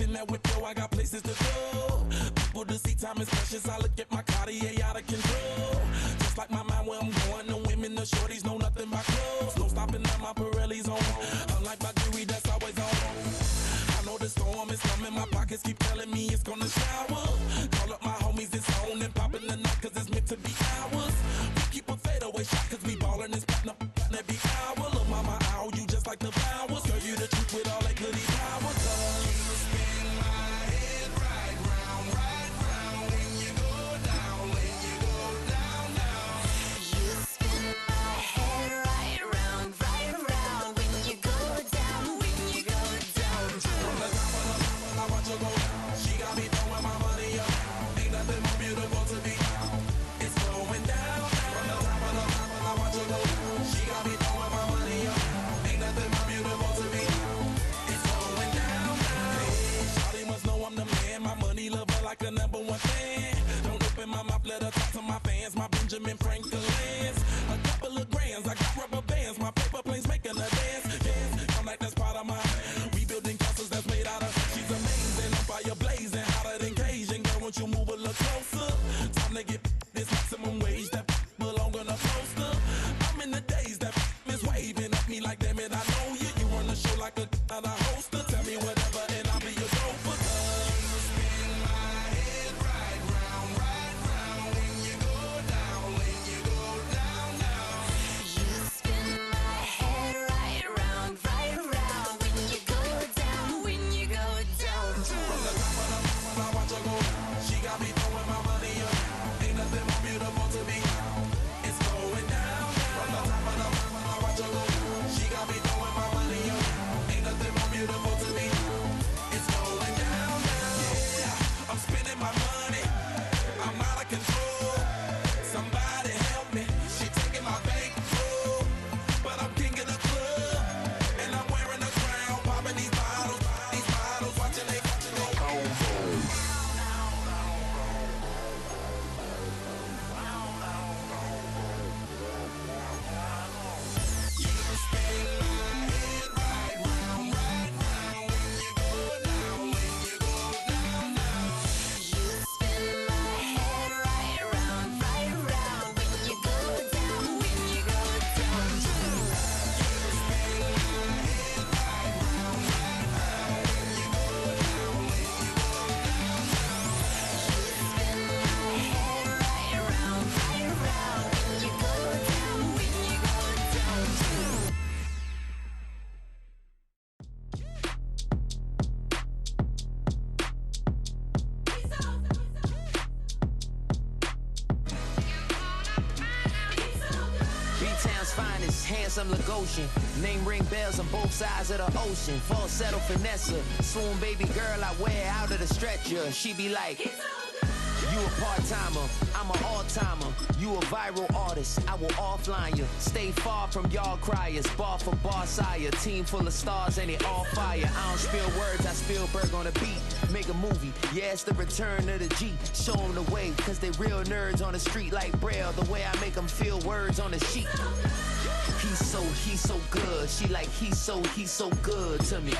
in that whip, yo, I got places to go. People to see, time is precious. I look at my Cartier out of control. Just like my mind where I'm going, the women, the shorties know nothing but clothes. No stopping at my Pirelli's on. Unlike my jewelry, that's always on. I know the storm is coming, my pockets keep telling me it's gonna shower. Call up my homies, it's on and popping the night, cause it's meant to be ours. We keep a fadeaway shot, cause we ballin' this platinum every hour. Look, mama, ow, you just like the flowers. Girl, you the truth with all that goody power. Cause you spin my head right round when you go down, when you go down, down. You spin my head right round when you go down, when you go down. From the top of the mountain, I watch her go down. She got me throwing my money up. Ain't nothing more beautiful to be. It's going down. From the top of the mountain, I watch her go down. She got me throwing my money up. Ain't nothing more beautiful to be. It's going down. Hey, shawty must know I'm the man. My money lover like a number one fan. Don't open my mouth, let her talk to my fans. My Benjamin Franklin's. A couple of grands, I got rubber bands. My paper planes making a dance. Yes, I'm like that's part of my. We building castles that's made out of. She's amazing, I'm fire blazing, hotter than Cajun. Girl, won't you move a little closer? Time to get this maximum wage that belong on a poster. I'm in the days that is waving at me like, damn it, I know you. You run the show like a hoster. Tell me whatever and I'll be your gopher. You spin my head right round when you go down, when you go down, down. You spin my head right round when you go down, when you go down. From the top of the mountain, I watch her go down. She got me throwing my money up. Ain't nothing more beautiful to be. It's going down. From the top of the mountain, I watch her go down. She got me throwing my money up. Ain't nothing more beautiful to be. It's going down. Yeah, I'm spending my money. I'm out of control. Somebody help me. She taking my bankroll, but I'm king of the club, and I'm wearing a crown, popping these bottles, watching they You spin my head right round when you go down, when you go down. Spin my head right round when you go down, when you go down. B-Town's finest, handsome Lagosian. Name ring bells on both sides of the ocean. Falsetto finesse, swoon baby girl I wear out of the stretcher. She be like, you a part-timer, I'm an all-timer. You a viral artist, I will offline you. Stay far from y'all criers, bar for bar sire. Team full of stars and it all fire. I don't spill words, I Spielberg on a beat. Make a movie, yeah, it's the return of the G. Show them the way, cause they real nerds on the street like Braille. The way I make them feel words on the sheet. He's so good. She like, he's so good to me.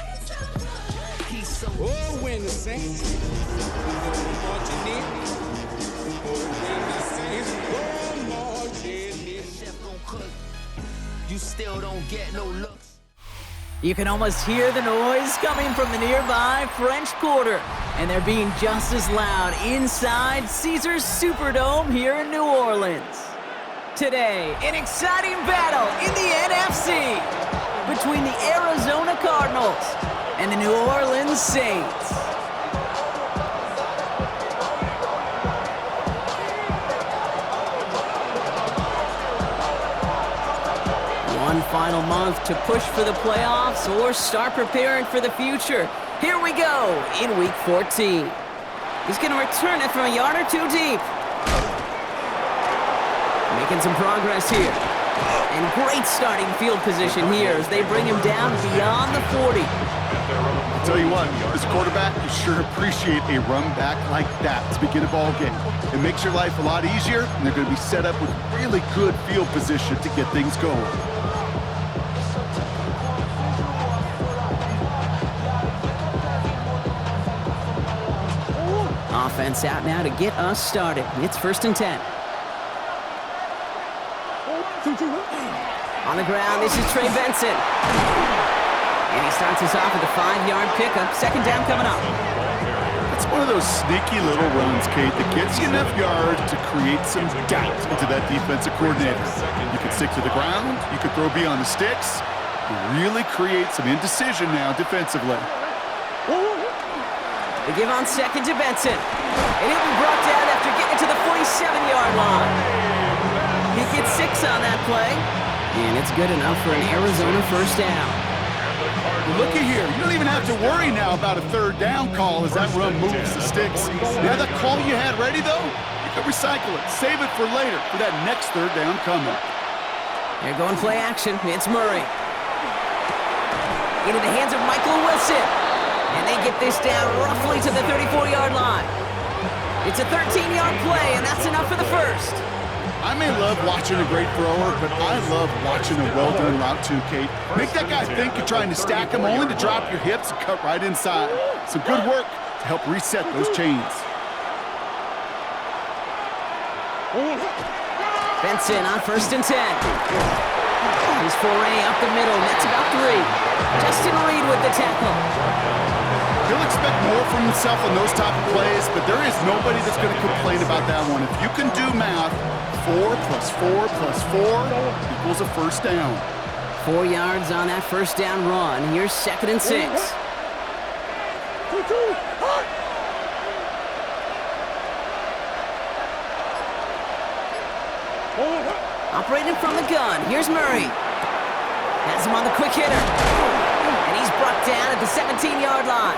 He's so Oh, when the Saints marching in. Oh, when the Saints go marching in. chef gon' cook. You still don't get no looks. You can almost hear the noise coming from the nearby French Quarter, and they're being just as loud inside Caesars Superdome here in New Orleans. Today, an exciting battle in the NFC between the Arizona Cardinals and the New Orleans Saints. One final month to push for the playoffs or start preparing for the future. Here we go in Week 14. He's going to return it from a yard or two deep. Making some progress here. And great starting field position here as they bring him down beyond the 40. I'll tell you what, as a quarterback, you sure appreciate a run back like that to begin a ball game. It makes your life a lot easier, and they're going to be set up with really good field position to get things going. offense out now to get us started. It's 1st and 10. On the ground, this is Trey Benson. And he starts us off with a 5-yard pickup. 2nd down coming up. It's one of those sneaky little runs, Kate, that gets you enough yards to create some doubt into that defensive coordinator. You can stick to the ground, you can throw beyond the sticks, really create some indecision now defensively. They give on 2nd to Benson. And he'll be brought down after getting to the 47-yard line. He gets 6 on that play. And it's good enough for an Arizona 1st down. Looky here, you don't even have to worry now about a 3rd down call as that run moves the sticks. Now that call you had ready, though, you can recycle it, save it for later for that next 3rd down coming. They're going play action. It's Murray. Into the hands of Michael Wilson. And they get this down roughly to the 34-yard line. It's a 13-yard play, and that's enough for the 1st. I may love watching a great thrower, but I love watching a well-done route too, Kate. Make that guy think you're trying to stack him, only to drop your hips and cut right inside. Some good work to help reset those chains. Benson on 1st and 10. His foray up the middle, that's about 3. Justin Reed with the tackle. He'll expect more from himself on those type of plays, but there is nobody that's going to complain about that one. If you can do math, 4 plus 4 plus 4 equals a 1st down. 4 yards on that 1st down run. Here's 2nd and 6. Operating from the gun. Here's Murray. Has him on the quick hitter. And he's brought down at the 17-yard line.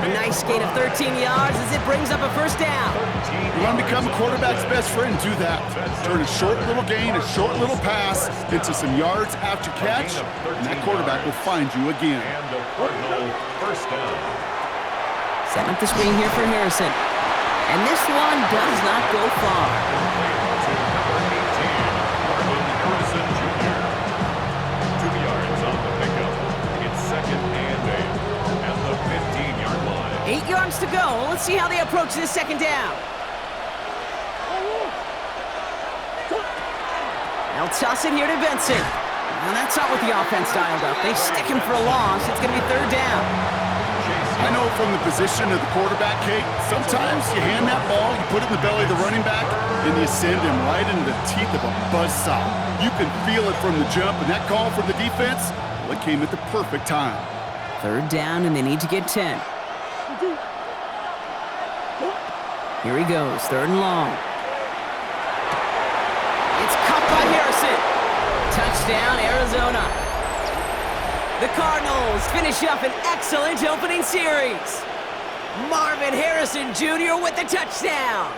A nice gain of 13 yards as it brings up a 1st down. You want to become a quarterback's best friend, do that. Turn a short little gain, a short little pass into some yards after catch, and that quarterback will find you again. Setting up the screen here for Harrison. And this one does not go far. At the 15-yard line. 8 yards to go. Let's see how they approach this 2nd down. They'll toss it here to Benson. Well, that's not what the offense dialed up. They stick him for a loss. It's going to be 3rd down. I know from the position of the quarterback, Kate, sometimes you hand that ball, you put it in the belly of the running back, and you send him right into the teeth of a buzzsaw. You can feel it from the jump, and that call from the defense, well, it came at the perfect time. 3rd down, and they need to get 10. Here he goes, 3rd and long. It's caught by Harrison. Touchdown, Arizona. The Cardinals finish up an excellent opening series. Marvin Harrison Jr. with the touchdown.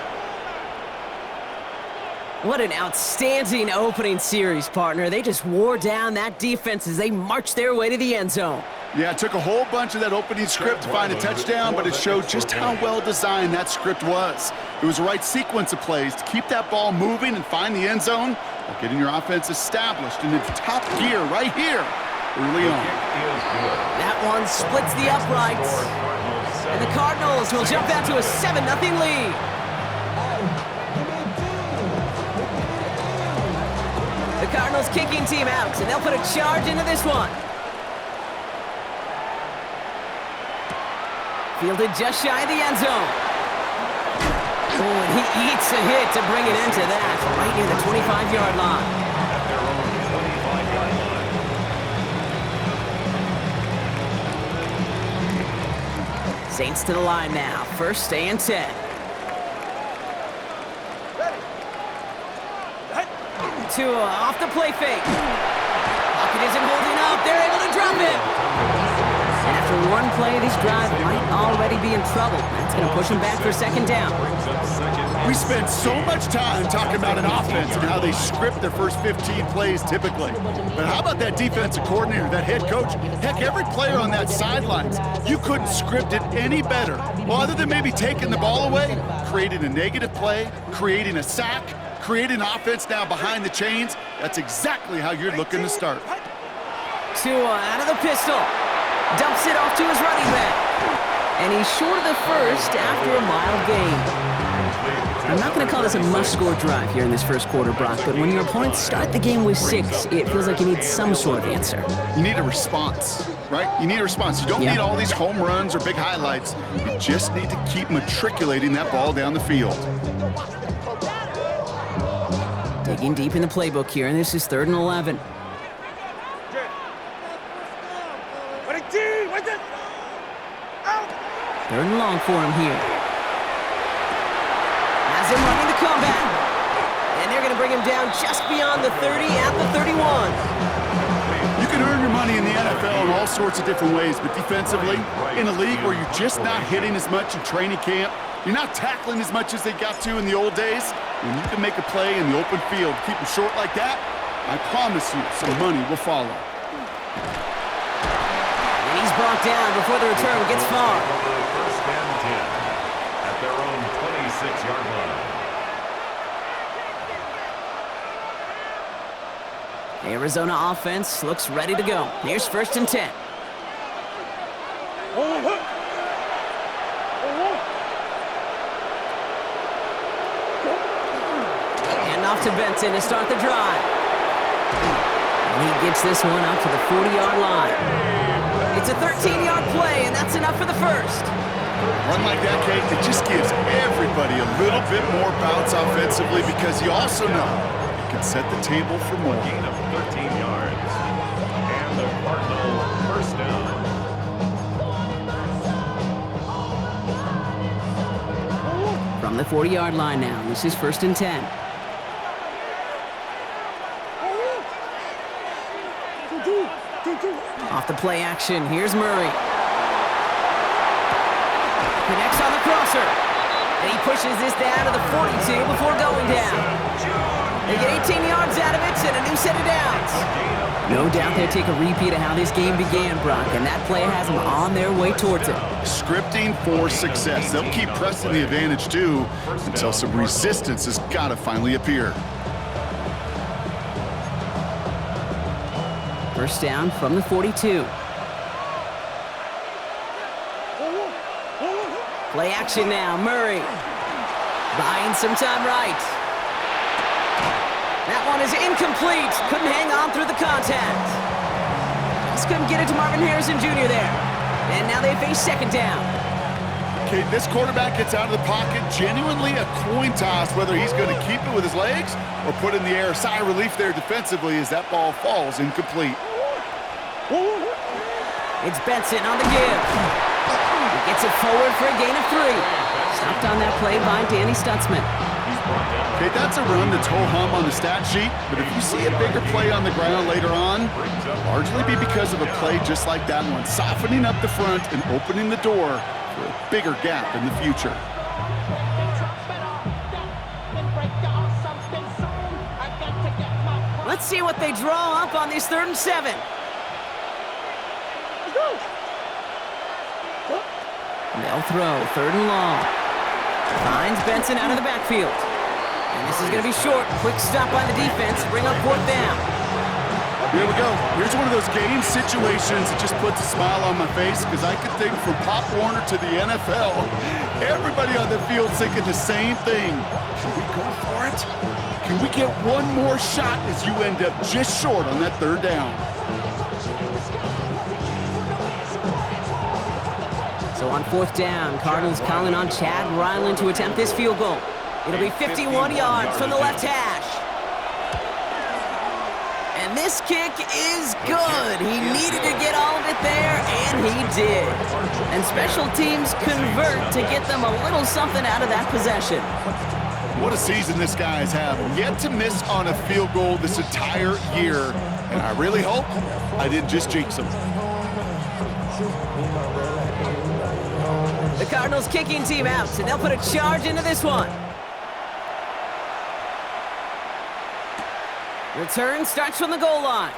What an outstanding opening series, partner. They just wore down that defense as they marched their way to the end zone. Yeah, it took a whole bunch of that opening script to find a touchdown, but it showed just how well designed that script was. It was the right sequence of plays to keep that ball moving and find the end zone while getting your offense established in its top gear right here early on. That one splits the uprights. And the Cardinals will jump out to a 7-0 lead. The Cardinals kicking team out, and they'll put a charge into this one. Fielded just shy of the end zone. Oh, and he eats a hit to bring it into that, right near the 25-yard line. Saints to the line now, 1st and 10. Tua off the play fake. Pocket isn't holding up, they're able to drop it. And after one play, this drive might already be in trouble. That's going to push him back for 2nd down. We spent so much time talking about an offense and how they script their first 15 plays typically. But how about that defensive coordinator, that head coach? Heck, every player on that sidelines, you couldn't script it any better. Well, other than maybe taking the ball away, creating a negative play, creating a sack, creating an offense now behind the chains. That's exactly how you're looking to start. Tua out of the pistol. Dumps it off to his running back. And And he's short of the first after a mild gain. I'm not going to call this a must-score drive here in this first quarter, Brock, but when your opponents start the game with 6, it feels like you need some sort of answer. You need a response, right? You need a response. You don't need all these home runs or big highlights. You just need to keep matriculating that ball down the field. Digging deep in the playbook here, and this is 3rd and 11. Third and long for him here. Has him running the comeback. And they're going to bring him down just beyond the 30 at the 31. You can earn your money in the NFL in all sorts of different ways, but defensively, in a league where you're just not hitting as much in training camp, you're not tackling as much as they got to in the old days, when you can make a play in the open field, keep them short like that, I promise you some money will follow. And he's brought down before the return gets far. First and 10 at their own 26-yard line. The Arizona offense looks ready to go. Here's 1st and 10. And off to Benson to start the drive. And he gets this one out to the 40-yard line. It's a 13-yard play, and that's enough for the first. Run like that, Kate, it just gives everybody a little bit more bounce offensively because you also know you can set the table for more. Gain of 13 yards. And the Cardinal first down. From the 40-yard line now, this is 1st and 10. Off the play action, here's Murray. Connects on the crosser. And he pushes this down to the 42 before going down. They get 18 yards out of it and a new set of downs. No doubt they'll take a repeat of how this game began, Brock, and that play has them on their way towards it. Scripting for success. They'll keep pressing the advantage, too, until some resistance has got to finally appear. First down from the 42. Play action now, Murray. Buying some time right. That one is incomplete. Couldn't hang on through the contact. Just couldn't get it to Marvin Harrison Jr. there. And now they face 2nd down. Okay, this quarterback gets out of the pocket, genuinely a coin toss, whether he's going to keep it with his legs or put it in the air. Sigh of relief there defensively as that ball falls incomplete. It's Benson on the give. He gets it forward for a gain of 3. Stopped on that play by Danny Stutzman. Okay, that's a run that's ho-hum on the stat sheet, but if you see a bigger play on the ground later on, largely be because of a play just like that one, softening up the front and opening the door for a bigger gap in the future. Let's see what they draw up on this 3rd and 7. They'll throw 3rd and long. Finds Benson out of the backfield. And this is going to be short. Quick stop by the defense. Bring up 4th down. Here we go. Here's one of those game situations that just puts a smile on my face because I could think from Pop Warner to the NFL, everybody on the field thinking the same thing. Can we go for it? Can we get one more shot as you end up just short on that 3rd down? So on 4th down, Cardinals calling on Chad Ryland to attempt this field goal. It'll be 51 yards from the left hash. And this kick is good. He needed to get all of it there, and he did. And special teams convert to get them a little something out of that possession. What a season this guy's having. Yet to miss on a field goal this entire year. And I really hope I didn't just jinx him. The Cardinals kicking team out, and they'll put a charge into this one. Return starts from the goal line.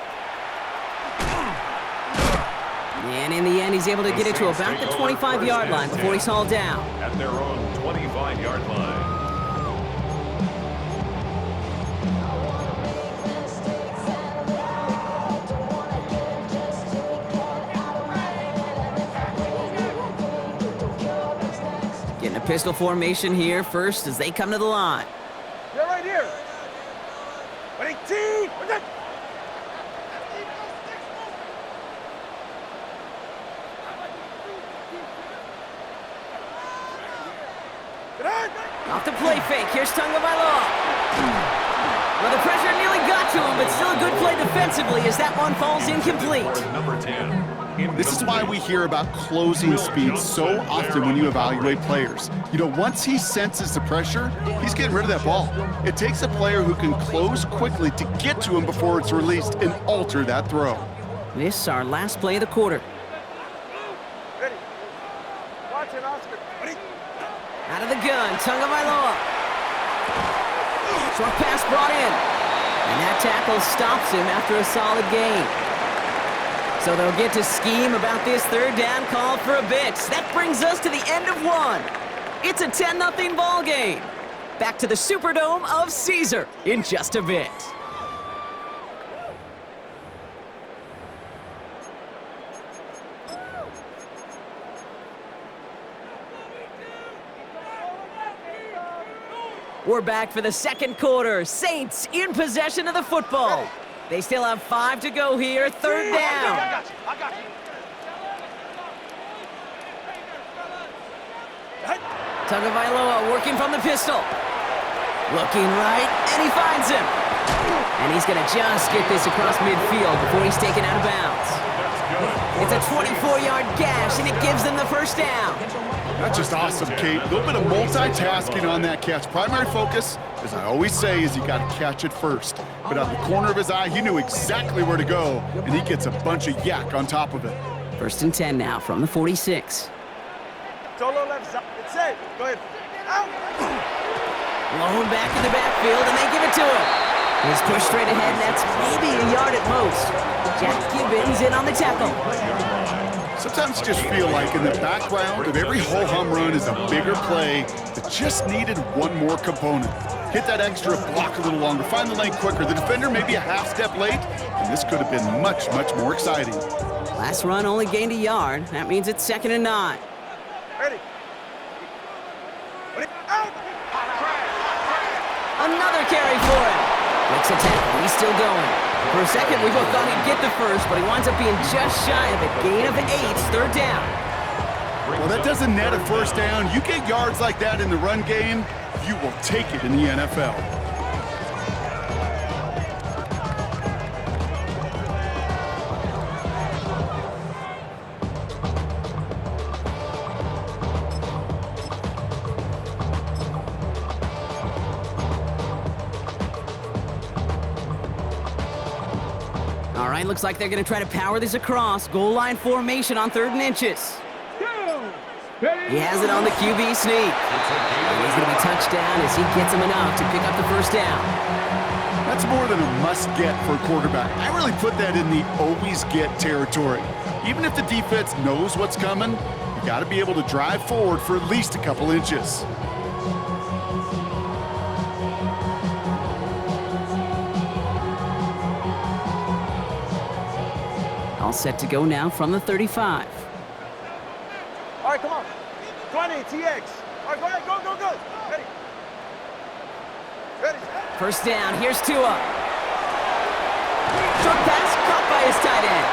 And in the end, he's able to get it to about the 25-yard line before he's hauled down. At their own 25-yard line. Pistol formation here first as they come to the line. You're right here. 22. Off the play fake. Here's Tagovailoa. Well, the pressure nearly got to him, but still a good play defensively as that one falls incomplete. Number 10. This is why we hear about closing speed so often when you evaluate players. You know, once he senses the pressure, he's getting rid of that ball. It takes a player who can close quickly to get to him before it's released and alter that throw. This our last play of the quarter. Ready. Watch it, Oscar. Ready. Out of the gun, Tagovailoa. Short pass brought in. And that tackle stops him after a solid gain. So they'll get to scheme about this third down call for a bit. That brings us to the end of one. It's a 10-0 ball game. Back to the Superdome of Caesar in just a bit. We're back for the second quarter. Saints in possession of the football. They still have 5 to go here, third down. I got you. Tagovailoa working from the pistol. Looking right, and he finds him. And he's gonna just get this across midfield before he's taken out of bounds. It's a 24-yard gash, and it gives them the first down. That's just awesome, Kate. A little bit of multitasking on that catch. Primary focus, as I always say, is you got to catch it first. But out the corner of his eye, he knew exactly where to go, and he gets a bunch of yak on top of it. 1st and 10 now from the 46. Solo left side. It's safe. Go ahead. Out. Blown back in the backfield, and they give it to him. He's pushed straight ahead, and that's maybe a yard at most. Jack Gibbons in on the tackle. Sometimes you just feel like in the background of every whole home run is a bigger play that just needed one more component. Hit that extra block a little longer, find the lane quicker. The defender may be a half step late, and this could have been much, much more exciting. Last run only gained a yard. That means it's 2nd and 9. Ready. Ready. Out. Another carry for him. Makes a tackle. He's still going. For a second, we both thought he'd get the first, but he winds up being just shy of a gain of 8, third down. Well, that doesn't net a first down. You get yards like that in the run game, you will take it in the NFL. All right, looks like they're going to try to power this across. Goal line formation on 3rd and inches. He has it on the QB sneak. And he's going to be touched down as he gets him enough to pick up the first down. That's more than a must-get for a quarterback. I really put that in the always-get territory. Even if the defense knows what's coming, you got to be able to drive forward for at least a couple inches. All set to go now from the 35. All right, come on. 20, TX. All right, go ahead. Go. Ready. Ready. First down, here's Tua. Short pass caught by his tight end.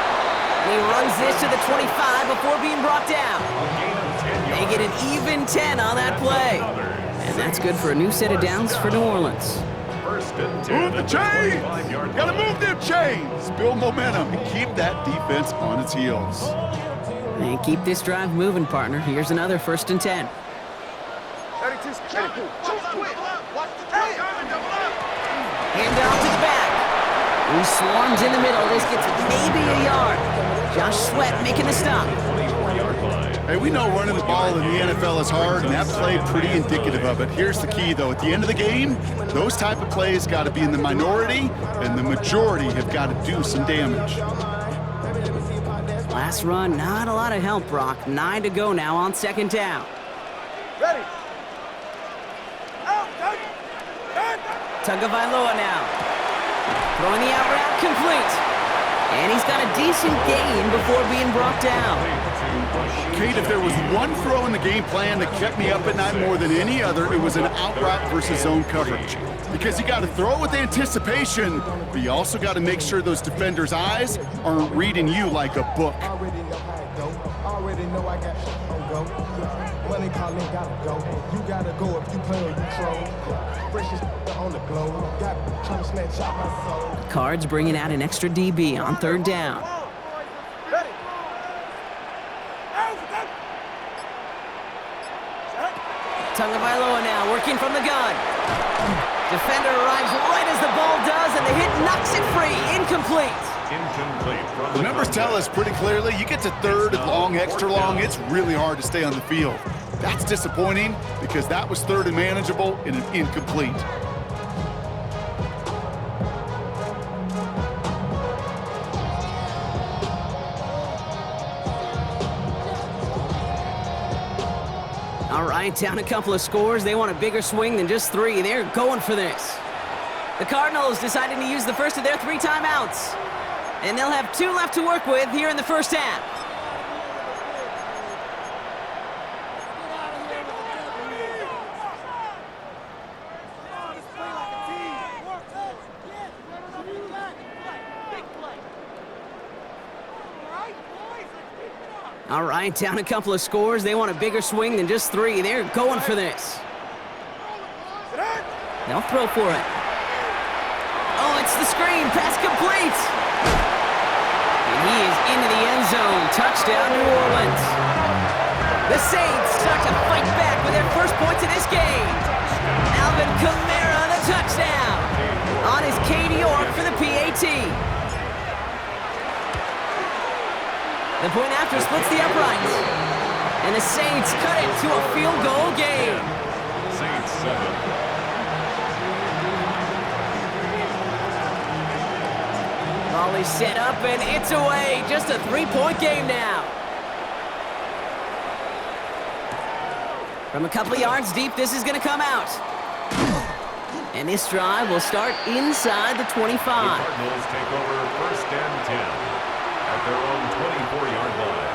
And he runs this to the 25 before being brought down. They get an even 10 on that play. And that's good for a new set of downs for New Orleans. Move the chains! Gotta move them chains! Build momentum and keep that defense on its heels. And keep this drive moving, partner. Here's another 1st and 10. 32. Handoff is back. He swarms in the middle. This gets maybe a yard. Josh Sweat making the stop. Hey, we know running the ball in the NFL is hard, and that play pretty indicative of it. Here's the key, though. At the end of the game, those type of plays got to be in the minority, and the majority have got to do some damage. Last run, not a lot of help, Brock. 9 to go now on 2nd down. Ready. Out. Tagovailoa now. Throwing the out route complete. And he's got a decent gain before being brought down. Kate, if there was one throw in the game plan that kept me up at night more than any other, it was an out route versus zone coverage. Because you got to throw it with anticipation, but you also got to make sure those defenders' eyes aren't reading you like a book. Already know how it go. Already know I got on go. Money calling, gotta go. You gotta go if you play or you troll. Freshest on the globe. Got trying to snatch out my soul. Cards bringing out an extra DB on 3rd down. Ready. Tagovailoa now working from the gun. Defender arrives right as the ball does, and the hit knocks it free. Incomplete. Incomplete. From The numbers tell us pretty clearly, you get to 3rd and long, extra long, it's really hard to stay on the field. That's disappointing because that was 3rd and manageable and an incomplete. All right, down a couple of scores. They want a bigger swing than just 3. They're going for this. The Cardinals deciding to use the first of their 3 timeouts. And they'll have 2 left to work with here in the first half. All right, down a couple of scores. They want a bigger swing than just 3. They're going for this. They'll throw for it. Oh, it's the screen. Pass complete. And he is into the end zone. Touchdown, New Orleans. The Saints start to fight back with their first points in this game. Alvin Kamara, the touchdown. On his Katie York for the PAT. The point after splits the uprights. And the Saints cut it to a field goal game. Saints 7. Ball is set up and it's away. Just a 3-point game now. From a couple of yards deep, this is going to come out. And this drive will start inside the 25. The Cardinals take over 1st and 10 at their own 24-yard line.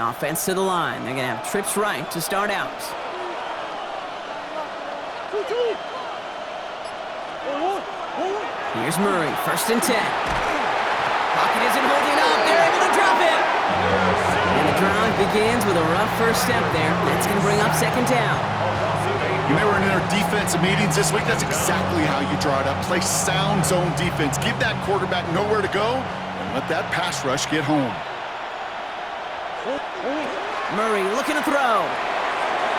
Offense to the line. They're going to have trips right to start out. Here's Murray, 1st and 10. Pocket isn't holding up. They're able to drop it. And the drive begins with a rough first step there. That's going to bring up 2nd down. You may were in our defensive meetings this week. That's exactly how you draw it up. Play sound zone defense. Give that quarterback nowhere to go and let that pass rush get home. Murray looking to throw.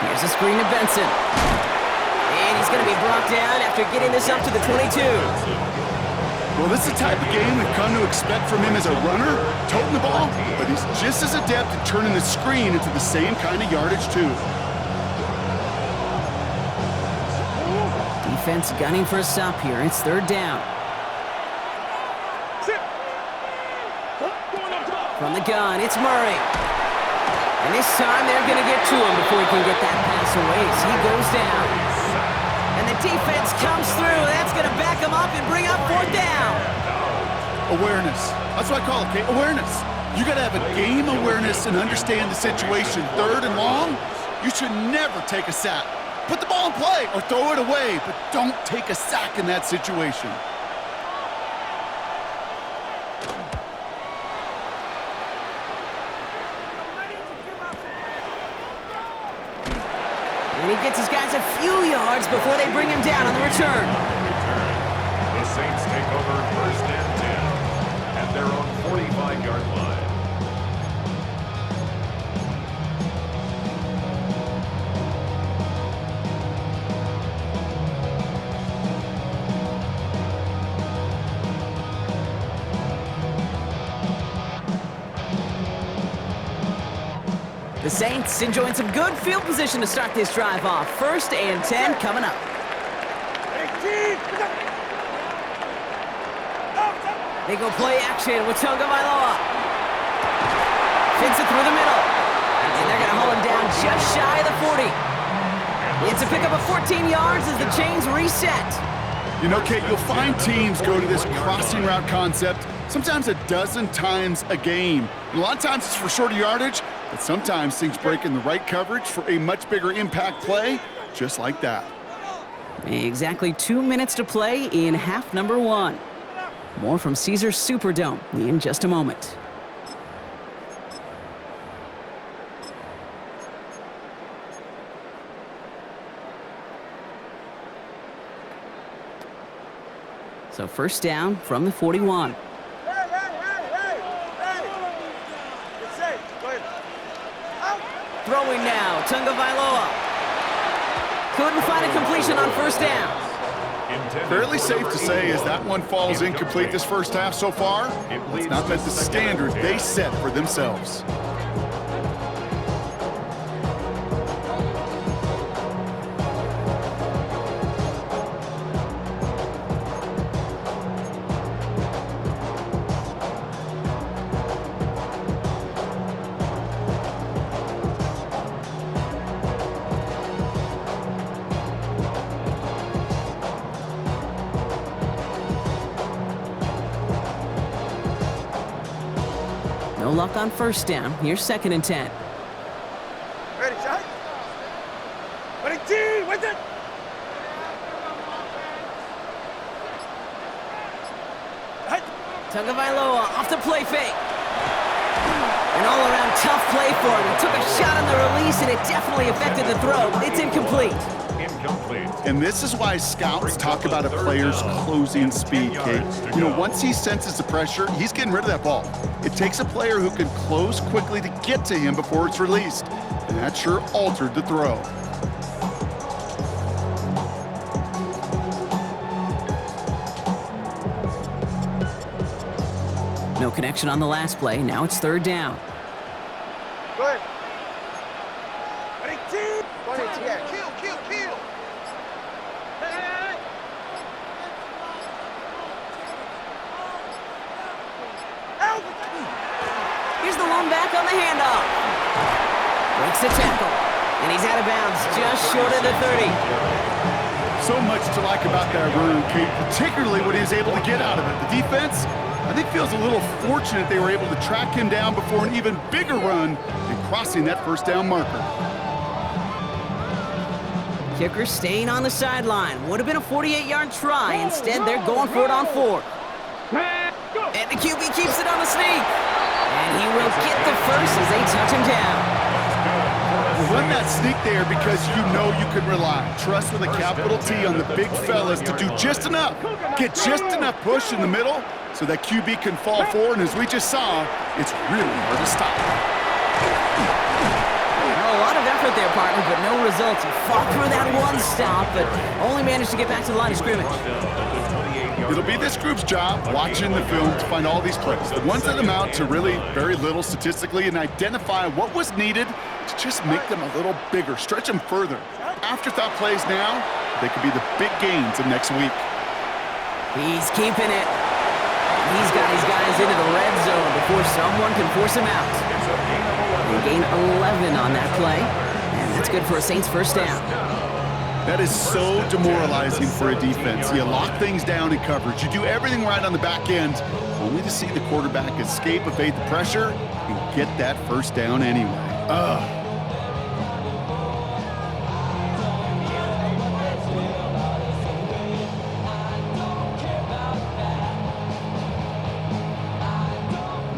Here's a screen to Benson. And he's going to be brought down after getting this up to the 22. Well, this is the type of game we've come to expect from him as a runner, toting the ball, but he's just as adept at turning the screen into the same kind of yardage, too. Defense gunning for a stop here. It's 3rd down. From the gun, it's Murray. And this time they're going to get to him before he can get that pass away as he goes down. And the defense comes through. That's going to back him up and bring up 4th down. Awareness. That's what I call it, okay? Awareness. You got to have a game awareness and understand the situation. 3rd and long, you should never take a sack. Put the ball in play or throw it away, but don't take a sack in that situation. And he gets his guys a few yards before they bring him down on the return. The Saints take over 1st and 10 at their own 45-yard line. The Saints enjoying some good field position to start this drive off. 1st and 10 coming up. They go play action with Tagovailoa. Fits it through the middle. And they're going to haul him down just shy of the 40. It's a pickup of 14 yards as the chains reset. You know, Kate, you'll find teams go to this crossing route concept sometimes a dozen times a game. And a lot of times it's for shorter yardage, but sometimes things break in the right coverage for a much bigger impact play, just like that. Exactly 2 minutes to play in half number 1. More from Caesars Superdome in just a moment. So first down from the 41. It's safe. Go ahead. Throwing now, Tagovailoa. Couldn't find a completion on first down. Fairly safe to say as that one falls incomplete this first half so far. It's not met the standard they set for themselves. No luck on first down. Here's 2nd and 10. Ready, shot. Ready, T, with it. Tagovailoa off the play fake. An all-around tough play for him. He took a shot on the release, and it definitely affected the throw. It's incomplete. And this is why scouts talk about a player's closing speed, Kate. You know, once he senses the pressure, he's getting rid of that ball. It takes a player who can close quickly to get to him before it's released. And that sure altered the throw. No connection on the last play. Now it's 3rd down. Go ahead. Ready, T. Go ahead, T. Kill. Here's the lone back on the handoff. Breaks the tackle. And he's out of bounds just short of the 30. So much to like about that run, Kate, particularly what he was able to get out of it. The defense, I think, feels a little fortunate they were able to track him down before an even bigger run and crossing that first down marker. Kicker staying on the sideline. Would have been a 48-yard try. Instead, they're going for it on 4th. And the QB keeps it on the sneak. And he will get the first as they touch him down. Run that sneak there because you know you can rely. Trust with a capital T on the big fellas to do just enough. Get just enough push in the middle so that QB can fall forward. And as we just saw, it's really hard to stop. Well, a lot of effort there, partner, but no results. He fought through that one stop, but only managed to get back to the line of scrimmage. It'll be this group's job watching the film to find all these plays, the ones that amount to really very little statistically, and identify what was needed to just make them a little bigger, stretch them further. Afterthought plays now, they could be the big gains of next week. He's keeping it. He's got his guys into the red zone before someone can force him out. They gain 11 on that play, and that's good for a Saints first down. That is so demoralizing for a defense. You lock things down in coverage. You do everything right on the back end, only to see the quarterback escape, evade the pressure, and get that first down anyway. Ugh.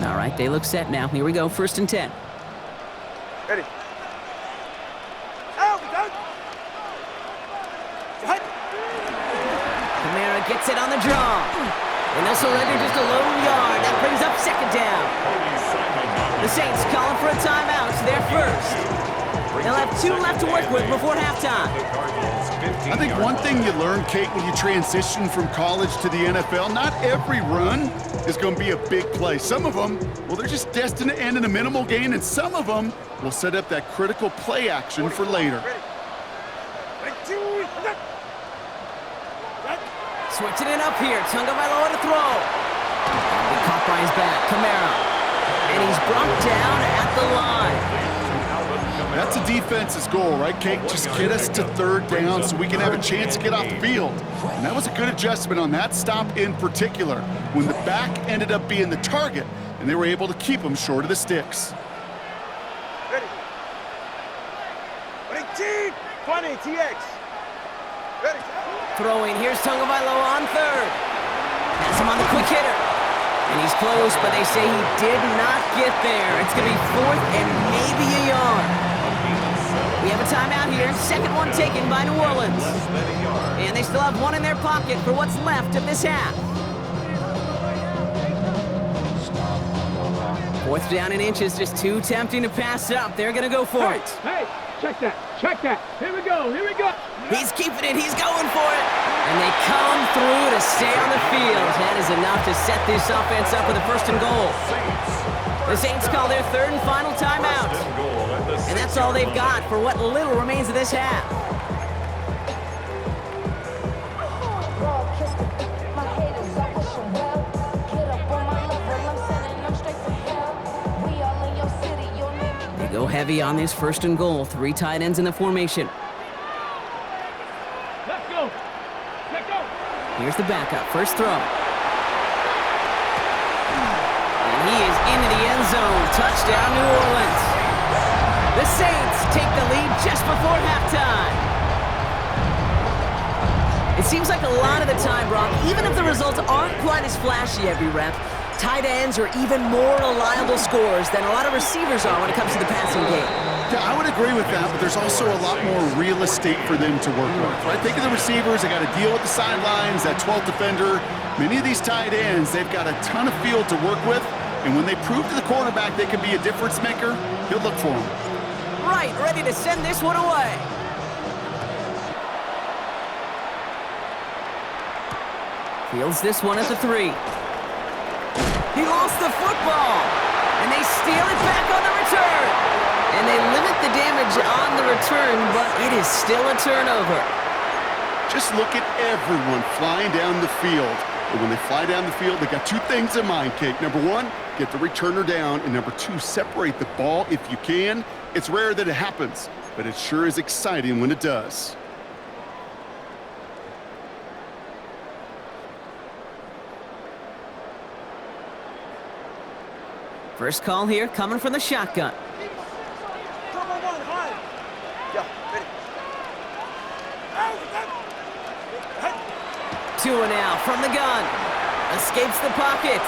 All right, they look set now. Here we go, 1st and 10. Ready. Kamara gets it on the draw. And they'll surrender just a lone yard. That brings up 2nd down. The Saints calling for a timeout. It's their first. They'll have 2 left to work with before halftime. I think one thing you learn, Kate, when you transition from college to the NFL, not every run is going to be a big play. Some of them, well, they're just destined to end in a minimal gain, and some of them will set up that critical play action for later. Ready. Ready, 2, Switching it up here. Tagovailoa to throw. He caught by his back. Kamara. And he's brought down at the line. That's a defense's goal, right, Kate? Just get us to third down so we can have a chance to get off the field. And that was a good adjustment on that stop in particular, when the back ended up being the target, and they were able to keep him short of the sticks. Ready. 18, 20, TX. Ready. Throwing. Here's Tagovailoa on third. Has him on the quick hitter. And he's close, but they say he did not get there. It's going to be 4th and maybe a yard. We have a timeout here. Second one taken by New Orleans. And they still have one in their pocket for what's left of this half. 4th down in inches, just too tempting to pass up. They're going to go for it. Hey, check that, check that. Here we go, here we go. He's keeping it, he's going for it. And they come through to stay on the field. That is enough to set this offense up with a 1st and goal. The Saints call their 3rd and final timeout. And that's all they've got for what little remains of this half. They go heavy on this 1st and goal. 3 tight ends in the formation. Let's go. Let's go. Here's the backup. First throw. And he is into the end zone. Touchdown, New Orleans. The Saints take the lead just before halftime. It seems like a lot of the time, Brock, even if the results aren't quite as flashy every rep, tight ends are even more reliable scorers than a lot of receivers are when it comes to the passing game. Yeah, I would agree with that, but there's also a lot more real estate for them to work with. Right? Think of the receivers, they got to deal with the sidelines, that 12th defender. Many of these tight ends, they've got a ton of field to work with, and when they prove to the quarterback they can be a difference maker, he'll look for them. Right, ready to send this one away. Fields this one at the 3. He lost the football, and they steal it back on the return. And they limit the damage on the return, but it is still a turnover. Just look at everyone flying down the field. And when they fly down the field, they got 2 things in mind, Kate. Number 1, get the returner down, and number 2, separate the ball if you can. It's rare that it happens, but it sure is exciting when it does. First call here coming from the shotgun. Come on, high. Yeah, ready. Tua now from the gun. Escapes the pocket.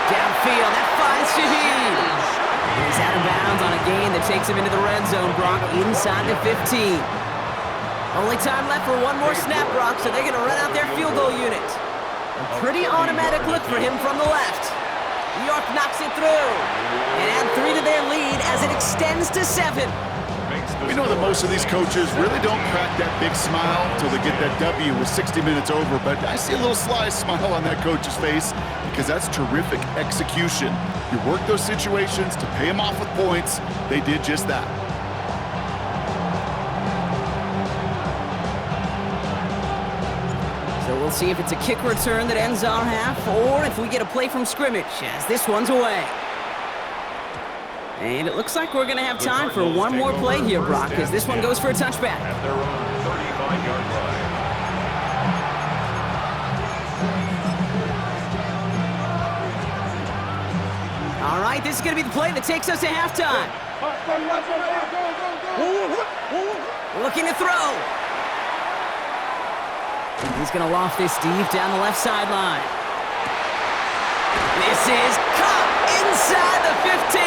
Downfield, that finds Shaheed. He's out of bounds on a gain that takes him into the red zone, Brock, inside the 15. Only time left for one more snap, Brock, so they're going to run out their field goal unit. A pretty automatic look for him from the left. New York knocks it through and add 3 to their lead as it extends to 7. We know that most of these coaches really don't crack that big smile until they get that W with 60 minutes over, but I see a little sly smile on that coach's face because that's terrific execution. You work those situations to pay them off with points. They did just that. So we'll see if it's a kick return that ends our half or if we get a play from scrimmage as this one's away. And it looks like we're going to have time for one more play here, Brock, as this one goes for a touchback. At their own 35-yard line. All right, this is going to be the play that takes us to halftime. Looking to throw. He's going to loft this deep down the left sideline. This is caught inside the 15.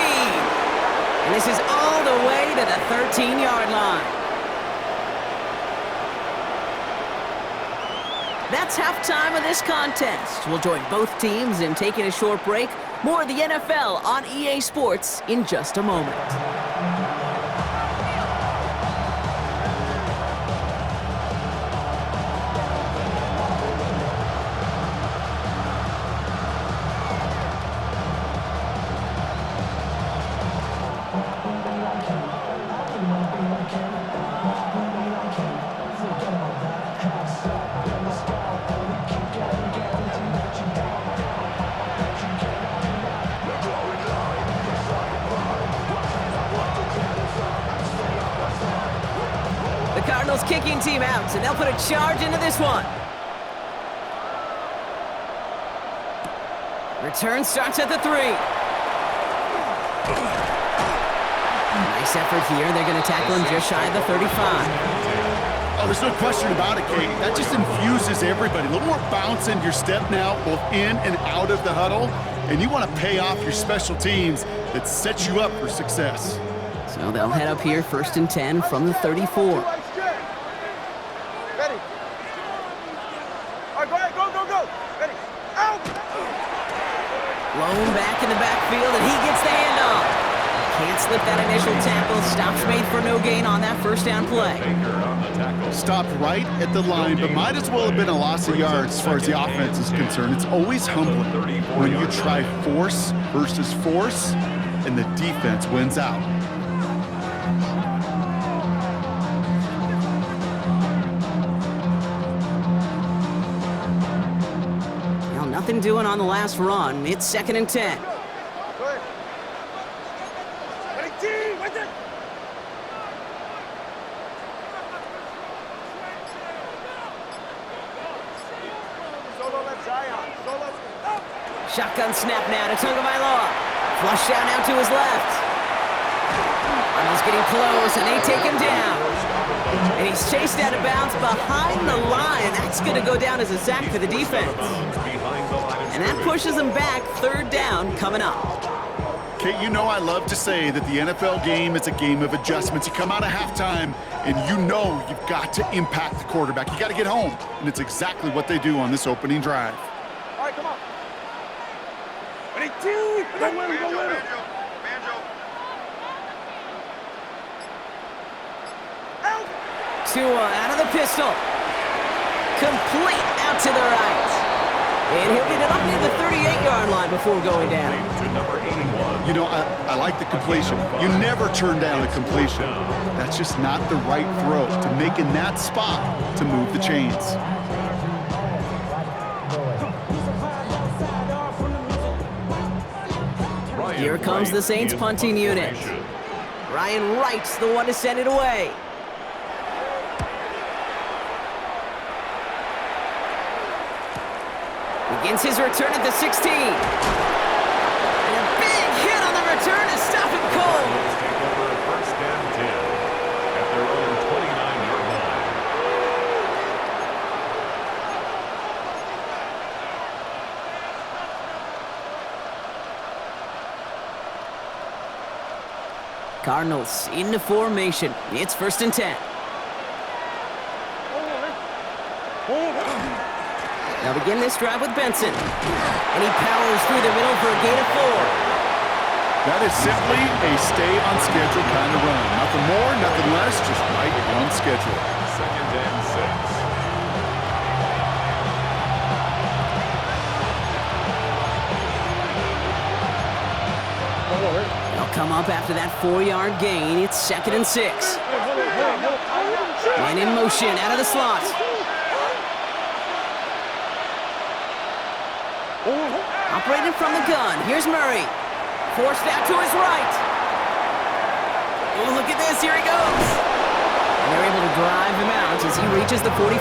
And this is all the way to the 13-yard line. That's halftime of this contest. We'll join both teams in taking a short break. More of the NFL on EA Sports in just a moment. kicking team out, and they'll put a charge into this one. Return starts at the 3. Nice effort here. They're going to tackle him just shy of the 35. Oh, there's no question about it, Kate. That just infuses everybody. A little more bounce in your step now, both in and out of the huddle. And you want to pay off your special teams that sets you up for success. So they'll head up here, 1st and 10 from the 34. Ready. All right, go ahead, go. Ready. Out. Blown back in the backfield, and he gets the handoff. Can't slip that initial tackle. Stops made for no gain on that 1st down play. Stopped right at the line, but might as well have been a loss of yards as far as the offense is concerned. It's always humbling when you try force versus force, and the defense wins out. Well, nothing doing on the last run. It's 2nd and 10. Go ahead. Ready, team. Right there. Solo left Zion. Solo. Out. Shotgun snap now to Tagovailoa. Flush down out to his left. Arnold's getting close, and they take him down. And he's chased out of bounds behind the line. That's going to go down as a sack for the defense. And that pushes him back. 3rd down coming up. Kate, you know I love to say that the NFL game is a game of adjustments. You come out of halftime, and you know you've got to impact the quarterback. You got to get home, and it's exactly what they do on this opening drive. All right, come on. Ready, team. Go with him. Out. Tua out of the pistol. Complete out to the right. And he'll get it up near the 38-yard line before going down. You know, I like the completion. You never turn down a completion. That's just not the right throw to make in that spot to move the chains. Here comes the Saints punting unit. Ryan Wright's the one to send it away. Begins his return at the 16. And a big hit on the return to stop him cold. Take over 1st and 10 at their own 29-yard line. Cardinals into formation. It's 1st and 10. They'll begin this drive with Benson. And he powers through the middle for a gain of 4. That is simply a stay-on-schedule kind of run. Nothing more, nothing less, just right on schedule. 2nd and 6. They'll come up after that 4-yard gain. It's 2nd and 6. Man in motion out of the slot. Operating from the gun. Here's Murray. Forced out to his right. Oh, look at this. Here he goes. And they're able to drive him out as he reaches the 45. 12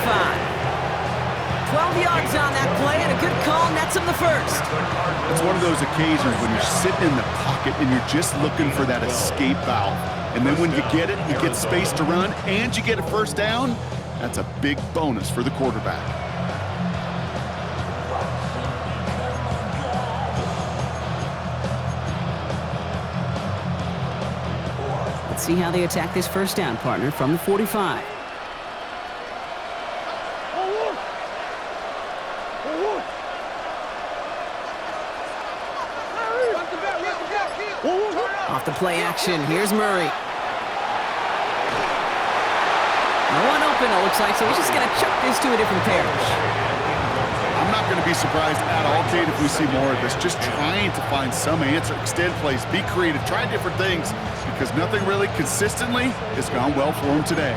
yards on that play, and a good call nets him the 1st. It's one of those occasions when you're sitting in the pocket and you're just looking for that escape valve. And then when you get it, you get space to run, and you get a 1st down, that's a big bonus for the quarterback. Let's see how they attack this 1st down, partner, from the 45. Off the play action, here's Murray. No one open, it looks like, so he's just going to chuck this to a different parish. I'm not going to be surprised at all, Kate, if we see more of this. Just trying to find some answer, extend plays, be creative, try different things, because nothing really consistently has gone well for him today.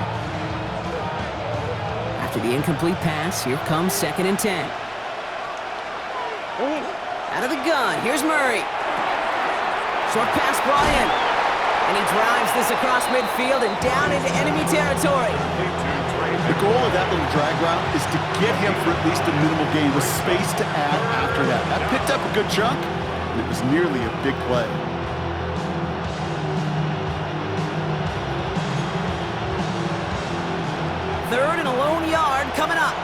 After the incomplete pass, here comes 2nd and 10. Out of the gun, here's Murray. Short pass brought in. And he drives this across midfield and down into enemy territory. The goal of that little drag route is to get him for at least a minimal gain with space to add after that. That picked up a good chunk, and it was nearly a big play. Third and a lone yard coming up.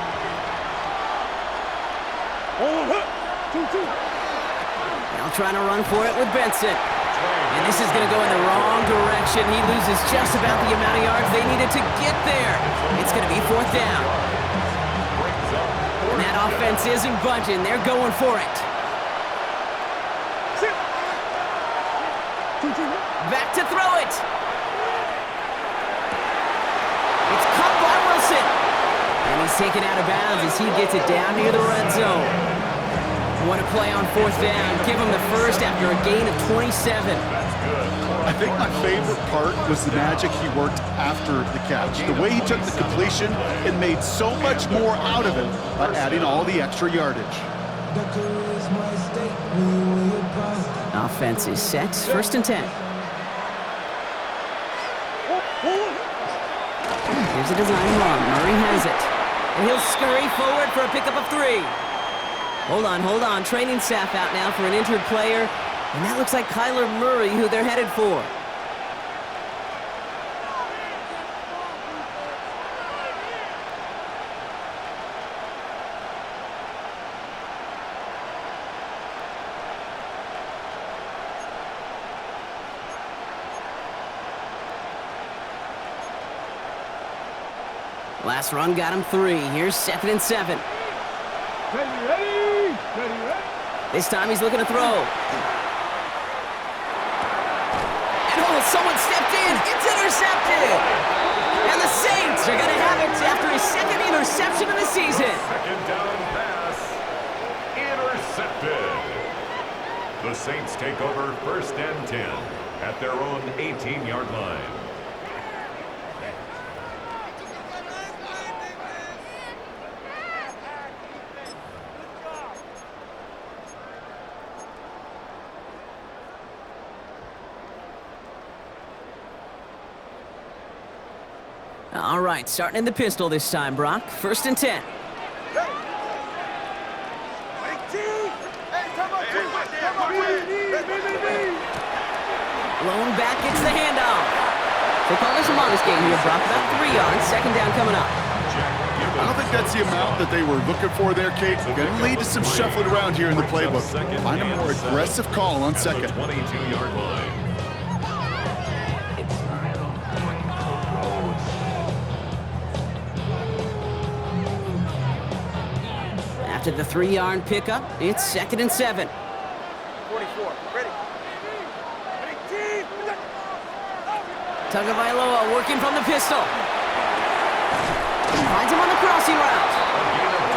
Now trying to run for it with Benson. And this is going to go in the wrong direction. He loses just about the amount of yards they needed to get there. It's going to be fourth down. And that offense isn't budging. They're going for it. Back to throw it. It's caught by Wilson. And he's taken out of bounds as he gets it down near the red zone. What a play on fourth down. Give him the first after a gain of 27. I think my favorite part was the magic he worked after the catch. The way he took the completion and made so much more out of it by adding all the extra yardage. Offense is set. First and 10. Here's a design run. Murray has it. And he'll scurry forward for a pickup of 3. Hold on. Training staff out now for an injured player. And that looks like Kyler Murray, who they're headed for. Last run got him 3. Here's 2nd and 7. Ready. This time he's looking to throw. Someone stepped in. It's intercepted. And the Saints are going to have it after his second interception of the season. Second down pass. Intercepted. The Saints take over first and 10 at their own 18-yard line. All right, starting in the pistol this time, Brock. First and 10. Lone back gets the handoff. They call this a modest game here, Brock. About 3 yards. Second down coming up. I don't think that's the amount that they were looking for there, Kate. Going to lead to some shuffling around here in the playbook. Find a more aggressive call on second. 22-yard line. After the 3-yard pickup, it's 2nd and 7. 44, ready. Tagovailoa working from the pistol. Finds him on the crossing route.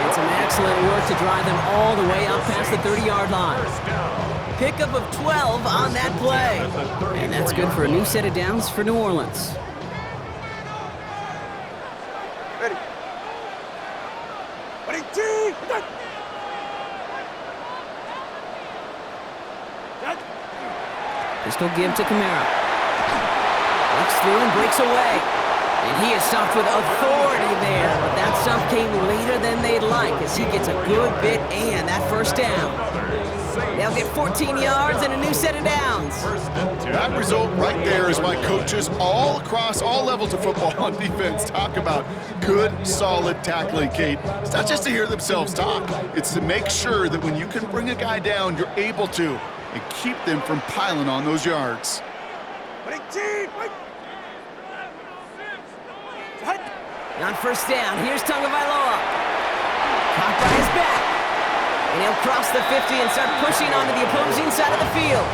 And some excellent work to drive them all the way up past the 30-yard line. Pickup of 12 on that play. And that's good for a new set of downs for New Orleans. Ready. Pistol give to Kamara. Looks through and breaks away. And he is stuffed with authority there. But that stuff came later than they'd like as he gets a good bit and that first down. They'll get 14 yards and a new set of downs. That result right there is why coaches all across all levels of football on defense talk about good, solid tackling, Kate. It's not just to hear themselves talk. It's to make sure that when you can bring a guy down, you're able to and keep them from piling on those yards. On first down, here's Tagovailoa. Caught by his back. And he'll cross the 50 and start pushing onto the opposing side of the field.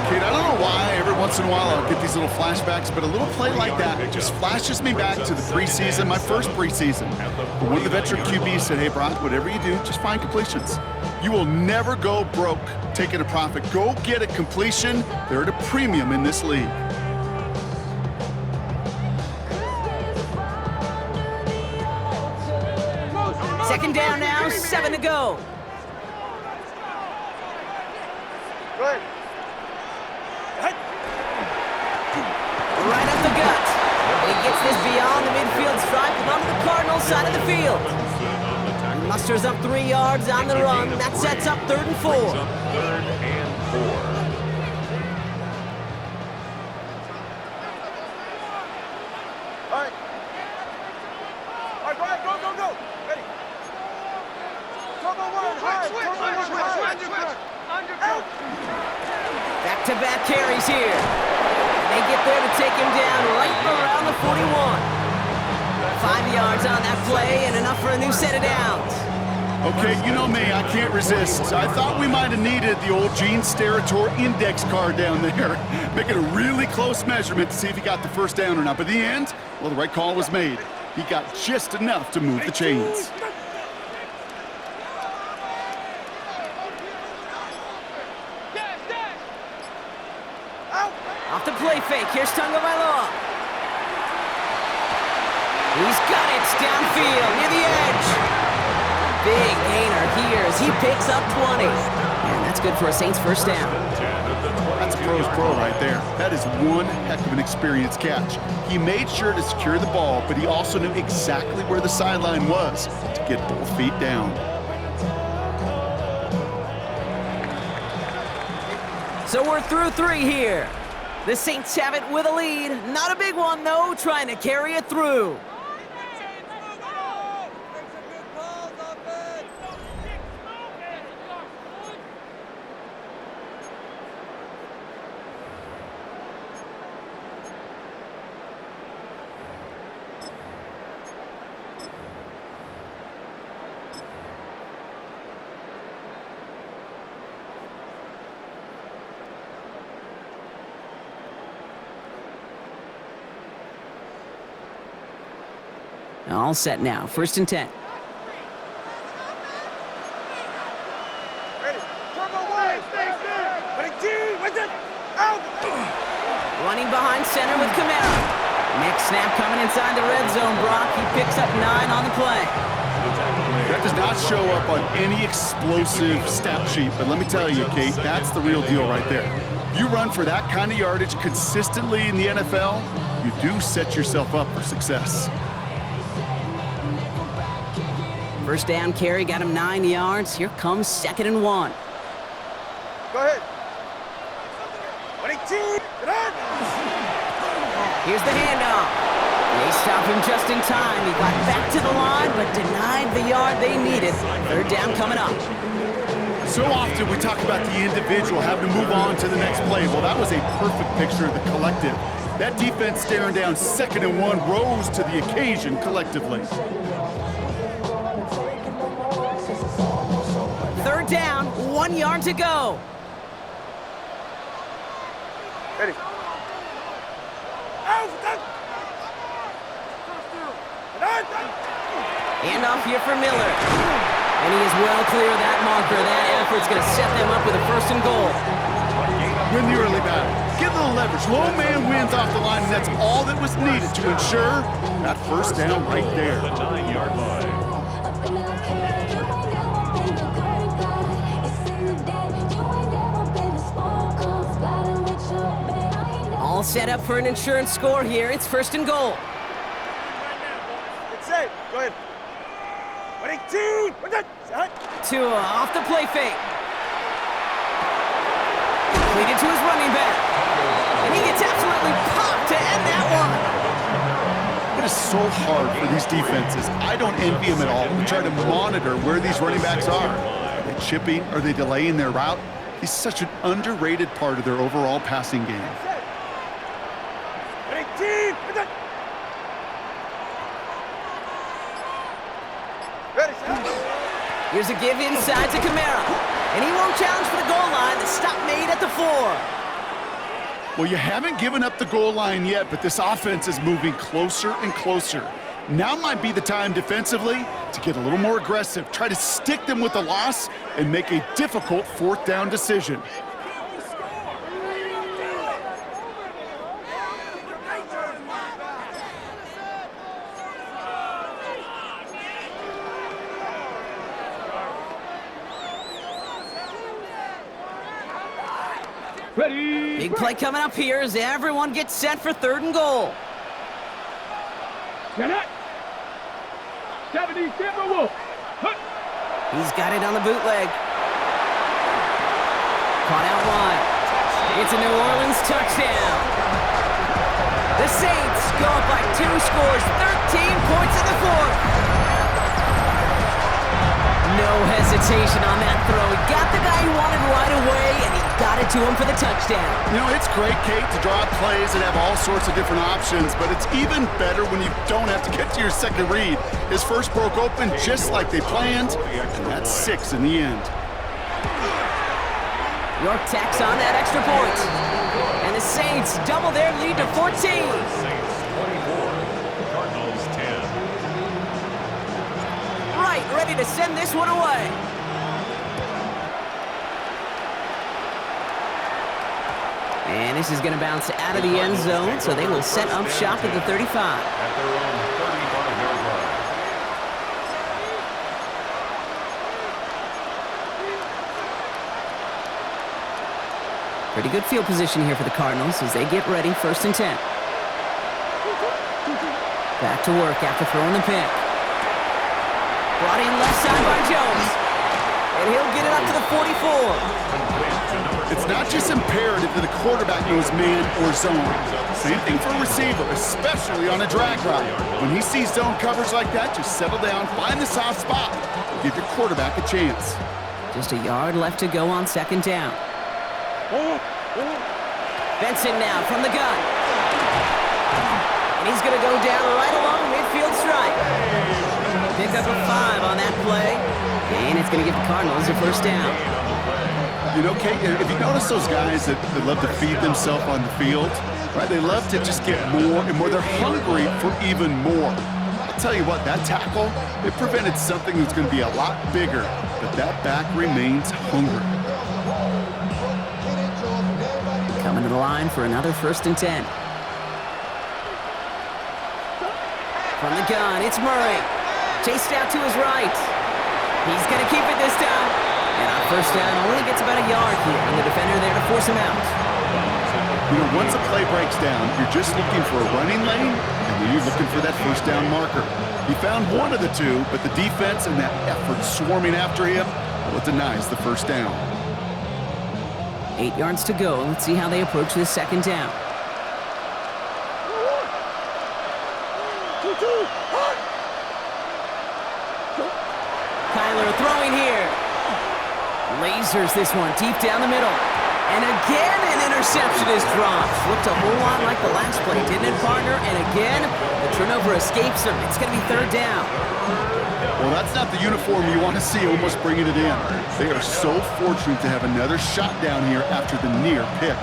Kate, I don't know why every once in a while I'll get these little flashbacks, but a little play like that just flashes me back to the preseason, my first preseason. But one of the veteran QBs said, hey, Brock, whatever you do, just find completions. You will never go broke taking a profit. Go get a completion. They're at a premium in this league. Second down now, 7 to go. Go ahead. Right up the gut. And he gets this beyond the midfield's stripe and onto the Cardinals side of the field. He musters up 3 yards on the run. That sets up 3rd and 4. Third and 4. All right. All right, go ahead, go. Ready. Turbo one, high. Undercut. Back-to-back carries here. And they get there to take him down right around the 41. 5 yards on that play and enough for a new set of downs. Okay, you know me, I can't resist. I thought we might have needed the old Gene Steratore index card down there. Making a really close measurement to see if he got the first down or not. But in the end, well, the right call was made. He got just enough to move the chains. Off the play fake, here's Tagovailoa. He's got it downfield near the edge. Big gainer here as he picks up 20. And that's good for a Saints first down. That's a pro's pro right there. That is one heck of an experienced catch. He made sure to secure the ball, but he also knew exactly where the sideline was to get both feet down. So we're through 3 here. The Saints have it with a lead. Not a big one, though, trying to carry it through. All set now, 1st and 10. Ready. Turbo one. Ready, G. With it. Out. Running behind center with Kamara. Next snap coming inside the red zone, Brock. He picks up 9 on the play. That does not show up on any explosive stat sheet, but let me tell you, Kate, that's the real deal right there. You run for that kind of yardage consistently in the NFL, you do set yourself up for success. First down carry got him 9 yards. Here comes 2nd and 1. Go ahead. Ready, G. Get on. Here's the handoff. They stop him just in time. He got back to the line, but denied the yard they needed. 3rd down coming up. So often we talk about the individual having to move on to the next play. Well, that was a perfect picture of the collective. That defense staring down 2nd and 1 rose to the occasion collectively. 3rd down, 1 yard to go. Ready. Out. Handoff here for Miller. And he is well clear of that marker. That effort's going to set them up with a 1st and goal. Win the early battle. Get a little leverage. Low man wins off the line, and that's all that was needed to ensure that 1st down right there. The 9-yard line. All set up for an insurance score here. It's 1st and goal. It's safe. Go ahead. Ready, G. With it. Tua off the play fake. Completed to his running back. And he gets absolutely popped to end that one. It is so hard for these defenses. I don't envy them at all. We try to monitor where these running backs are. Are they chipping? Are they delaying their route? He's such an underrated part of their overall passing game. Ready, G. With it. Ready, Here's a give inside to Kamara. And he won't challenge for the goal line. The stop made at the 4. Well, you haven't given up the goal line yet, but this offense is moving closer and closer. Now might be the time defensively to get a little more aggressive, try to stick them with the loss, and make a difficult 4th down decision. Ready. Big play coming up here as everyone gets set for 3rd and goal. Get it. 70 Timberwolves. He's got it on the bootleg. Caught out wide. It's a New Orleans touchdown. The Saints go up by 2 scores, 13 points in the fourth. No hesitation on that throw. He got the guy he wanted right away, and he got it to him for the touchdown. You know, it's great, Kate, to draw up plays and have all sorts of different options, but it's even better when you don't have to get to your second read. His first broke open just like they planned, and that's 6 in the end. York tacks on that extra point. And the Saints double their lead to 14. Saints 24, Cardinals 10. Right, ready to send this one away. And this is going to bounce out of the end zone, so they will set up shop at the 35. At their own 35-yard line. Pretty good field position here for the Cardinals as they get ready, 1st and 10. Back to work after throwing the pick. Brought in left side by Jones. And he'll get it up to the 44. It's not just imperative that the quarterback knows man or zone. Same thing for a receiver, especially on a drag route. When he sees zone coverage like that, just settle down, find the soft spot, and give your quarterback a chance. Just a yard left to go on 2nd down. Benson now from the gun. And he's going to go down right along the midfield stripe. Pick up a 5 on that play. And it's going to give the Cardinals a 1st down. You know, Kate, if you notice those guys that love to feed themselves on the field, right? They love to just get more and more. They're hungry for even more. I'll tell you what, that tackle, it prevented something that's going to be a lot bigger, but that back remains hungry. Coming to the line for another 1st and 10. From the gun, it's Murray. Chased out to his right. He's going to keep it this time. And on 1st down, only gets about a yard here, and the defender there to force him out. You know, once a play breaks down, you're just looking for a running lane, and then you're looking for that 1st down marker. He found one of the two, but the defense and that effort swarming after him, well, it denies the 1st down. 8 yards to go. Let's see how they approach this 2nd down. Kyler throwing here. Lasers this one deep down the middle. And again, an interception is dropped. Looked a whole lot like the last play, didn't it, partner? And again, the turnover escapes him. It's going to be 3rd down. Well, that's not the uniform you want to see almost bringing it in. They are so fortunate to have another shot down here after the near pick.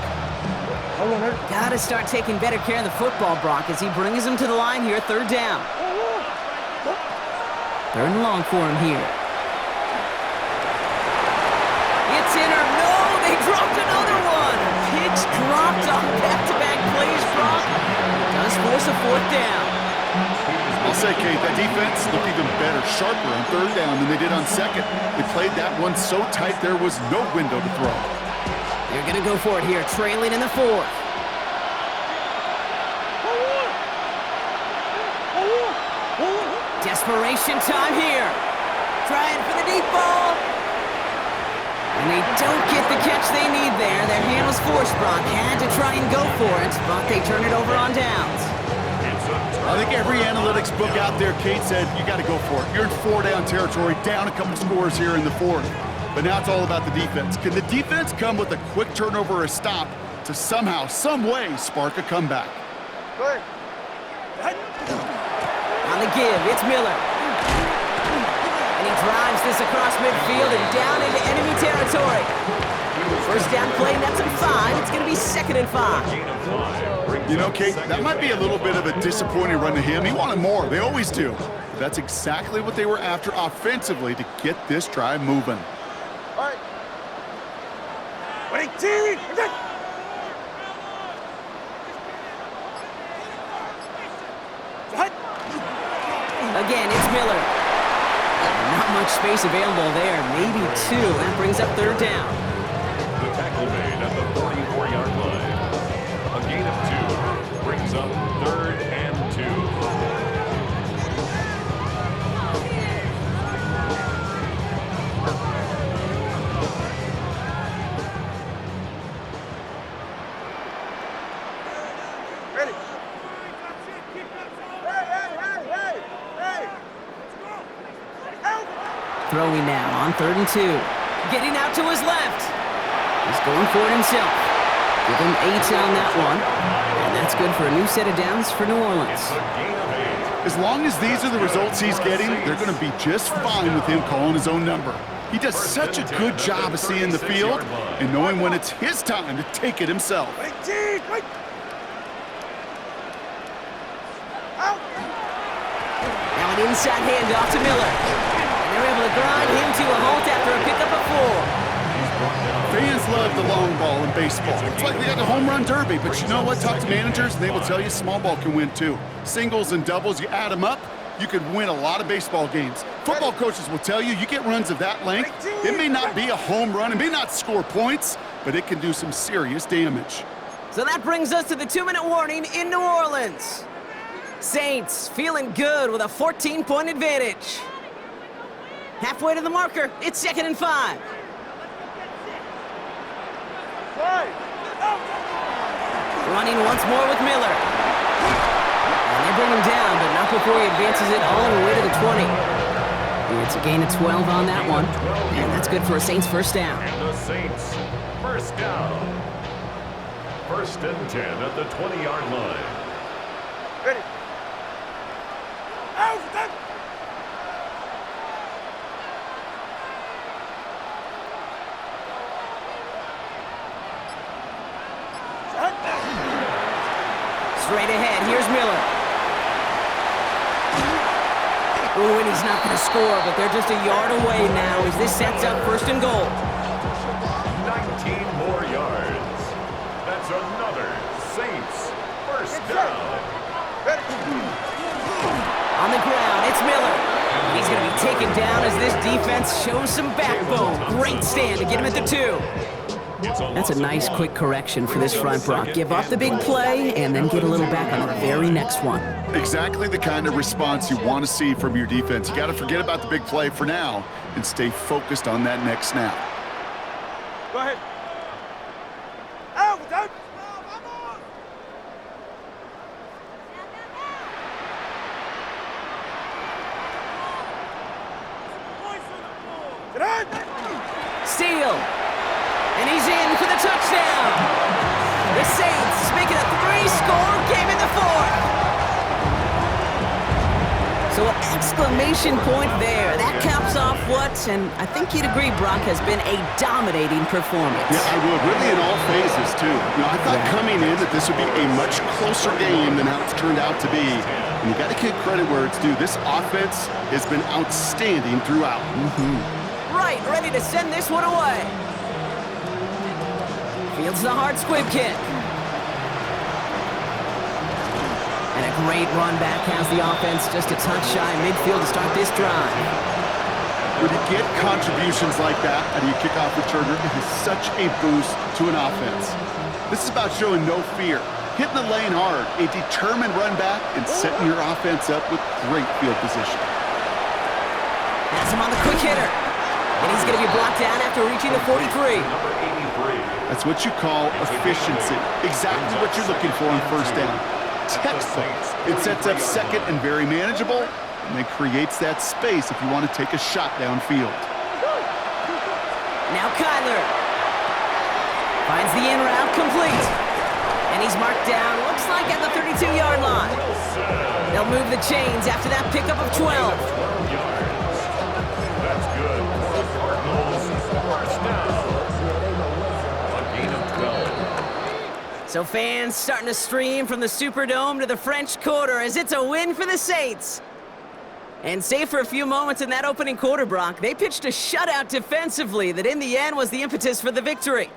Got to start taking better care of the football, Brock, as he brings him to the line here, 3rd down. 3rd and long for him here. It's in or no, they dropped another one. Picks dropped on back-to-back plays, Brock. Does force a 4th down. I'll say, Kate, that defense looked even better, sharper on 3rd down than they did on 2nd. They played that one so tight there was no window to throw. They're going to go for it here, trailing in the 4th. Desperation time here. Trying for the deep ball. And they don't get the catch they need there. Their hand was forced, Brock. Had to try and go for it, but they turn it over on downs. I think every analytics book out there, Kate, said you got to go for it. You're in 4-down territory, down a couple scores here in the 4th. But now it's all about the defense. Can the defense come with a quick turnover or a stop to somehow, some way, spark a comeback? Go ahead. On the give, it's Miller. And he drives this across midfield and down into enemy territory. 1st down play, and that's a 5. It's going to be 2nd and 5. You know, Kate, that might be a little bit of a disappointing run to him. He wanted more. They always do. But that's exactly what they were after offensively to get this drive moving. All right. Ready, team. Again, it's Miller. Not much space available there. Maybe 2. That brings up 3rd down. The tackle made at the 44-yard line. A gain of 2 brings up 3rd and 2. throwing now on 3rd and 2. Getting out to his left. He's going for it himself. Give him 8 on that one. And that's good for a new set of downs for New Orleans. As long as these are the results he's getting, they're going to be just fine with him calling his own number. He does such a good job of seeing the field and knowing when it's his time to take it himself. Now an inside handoff to Miller. And they're able to grind him to a halt after a pickup of 4. Fans love the long ball in baseball. It's like they got the home run derby, but you know what? Talk to managers, and they will tell you small ball can win too. Singles and doubles, you add them up, you could win a lot of baseball games. Football coaches will tell you, you get runs of that length, it may not be a home run, it may not score points, but it can do some serious damage. So that brings us to the 2-minute warning in New Orleans. Saints feeling good with a 14-point advantage. Halfway to the marker, it's 2nd and 5. Running once more with Miller. And they bring him down, but not before he advances it all the way to the 20. It's a gain of 12 on that one, and that's good for a Saints first down. And the Saints first down. 1st and 10 at the 20-yard line. Ready. Out! Straight ahead, here's Miller. Ooh, and he's not going to score, but they're just a yard away now as this sets up 1st and goal. 19 more yards. That's another Saints first down. On the ground, it's Miller. He's going to be taken down as this defense shows some backbone. Great stand to get him at the 2. That's a nice quick correction for this front, Brock. Give up the big play and then get a little back on the very next one. Exactly the kind of response you want to see from your defense. You got to forget about the big play for now and stay focused on that next snap. Go ahead. Out! Out! Steal. And he's in for the touchdown. The Saints make it a 3-score game in the 4th. So an exclamation point there. That caps off what, and I think you'd agree, Brock, has been a dominating performance. Yeah, I would. Really in all phases, too. You know, I thought coming in that this would be a much closer game than how it's turned out to be. And you got to give credit where it's due. This offense has been outstanding throughout. Right, ready to send this one away. Fields the hard squib kick. And a great run back has the offense just a touch shy midfield to start this drive. When you get contributions like that out of your kickoff returner, it is such a boost to an offense. This is about showing no fear, hitting the lane hard, a determined run back, and setting your offense up with great field position. Has him on the quick hitter. And he's going to be blocked down after reaching the 43. That's what you call efficiency. Exactly what you're looking for on first down. Textbook. It sets up 2nd and very manageable, and then creates that space if you want to take a shot downfield. Now Kyler finds the in route complete. And he's marked down, looks like at the 32-yard line. They'll move the chains after that pickup of 12. That's good. Cardinals first down. A gain of 12. So fans starting to stream from the Superdome to the French Quarter as it's a win for the Saints. And save for a few moments in that opening quarter, Brock, they pitched a shutout defensively that in the end was the impetus for the victory.